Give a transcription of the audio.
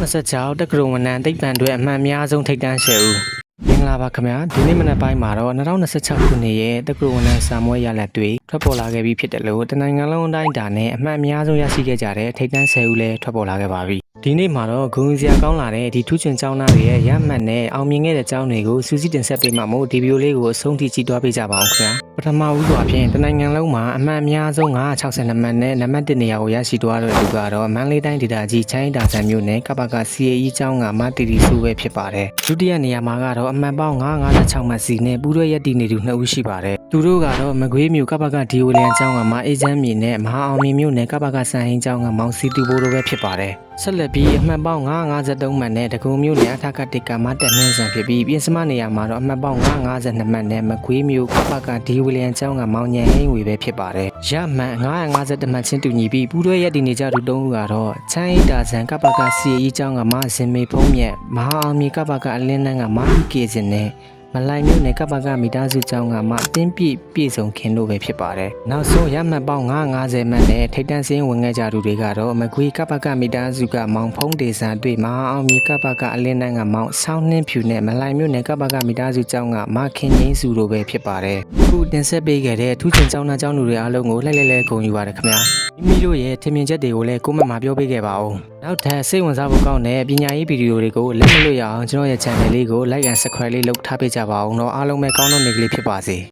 2026တက္ကသိုလ်ဝန်ထမ်းသိပ္ပံတွေအမှန်များဆုံးထိပ်တန်း10ဦးမင်္ဂလာပါခင်ဗျာဒီနေ့မနက်ပိုင်းမှာတော့2026ခုနှစ်ရဲ့တက္ကသိုလ်ဝန်ထမ်းစာမွေးရလဒ်တွေထွက်ပေါ်လာခဲ့ပြီးဖြစ်တယ်လို့တနိုင်ငံလုံးအတိုင်းအတာနဲ့အမှန်အများဆုံးရရှိခဲ့ကြတဲ့ထိပ်တန်း10ဦးလည်းထွက်ပေါ်လာခဲ့ပါပြီဒီနေ့မှာတော့ဂုဏ်စရာကောင်းလာတဲ့ဒီထူးချွန်ကျောင်းသားတွေရဲ့ရမှတ်နဲ့အောင်မြင်ခဲ့တဲ့ကျောင်းတွေကိုစူးစီးတင်ဆက်ပေးမှာမို့ဒီဗီဒီယိုလေးကိုအဆုံးထိကြည့်သွားပေးကြပါအောင်ခင်ဗျာပထမဦးစွာဖြင့်တနိုင်ငံလုံးမှာအမှန်အများဆုံး962မှတ်နဲ့နံပါတ်1နေရာကိုရရှိသွားတဲ့လူကတော့မန္တလေးတိုင်းဒေသကြီးချိုင်းဒါဆန်မြို့နယ်ကပ္ပက CAE ကျောင်းကမတီတီစုပဲဖြစ်ပါတယ်ဒုတိယနေရာမှာကတော့အမှန်ပေါင်း956မှတ်စီနဲ့ပူးတွဲရက်တည်နေသူ2ဦးရှိပါတယ်သူတို့ကတော့မကွေးမြို့ကပ္ပကဒီဝလျံကျောင်းကမအေချမ်းမြေနဲ့မဟာအောင်မြင်မြို့နယ်ကပ္ပကစံဟင်းကျောင်းကမောင်စီတူဘိုတို့ပဲဖြစ်ပါတယ်ဆက်လက်ပြီးအမှန်ပေါင်း953မှတ်နဲ့တကုံမြို့နယ်အထက်ကတိကမတက်နှင်းဆန်ဖြစ်ပြီးပြင်စမနေရာမှာတော့အမှန်ပေါင်း952မှတ်နဲ့မကွေးမြို့ကပ္ပကဒီဝလျံကျောင်းကမောင်ညံဟင်းဝေပဲဖြစ်ပါတယ်ရမှန်952မှတ်ချင်းတူညီပြီးပူးတွဲရက်တည်နေကြသူ3ဦးကတော့ချမ်းအိတာဆန်ကပ္ပက CAE ကျောင်းကမစင်မေဖုံးမြတ်မဟာအောင်မြေကပ္ပကအလင်းနှန်းကမအီကေစင်နဲ့မလိုင်မြို့နယ်ကပ္ပကမိသားစုကျောင်းကမှအတင်းပြည့်ပြည့်စုံခင်လို့ပဲဖြစ်ပါတယ်။နောက်ဆုံးရမှတ်ပေါင်း950မှတ်နဲ့ထိပ်တန်းစင်းဝင်ခဲ့ကြသူတွေကတော့မကွေးကပ္ပကမိသားစုကမောင်ဖုံးဒေဆန်တွေ့မဟာအောင်မြေကပ္ပကအလင်းနှန်းကမောင်ဆောင်းနှင်းဖြူနဲ့မလိုင်မြို့နယ်ကပ္ပကမိသားစုကျောင်းကမခင်ငိမ့်စုတို့ပဲဖြစ်ပါတယ်။အခုတင်ဆက်ပေးခဲ့တဲ့ထူးချွန်ကျောင်းသားကျောင်းသူတွေအားလုံးကိုလှည့်ဂုဏ်ယူပါရခင်ဗျာ။မိမိတို့ရဲ့ထင်မြင်ချက်တွေကိုလည်းကိုယ့်မှာပြောပေးခဲ့ပါဦး။နောက်ထပ်စိတ်ဝင်စားဖို့ကောင်းတဲ့ပညာရေးဗီဒီယိုတွေကိုလက်မလွတ်ရအောင်ကျွန်တော်ရဲ့ channel လေးကို like and subscribe လေးလုပ်ထားပေးကြပါဦးเนาะအားလုံးပဲကောင်းတဲ့နေ့ကလေးဖြစ်ပါစေ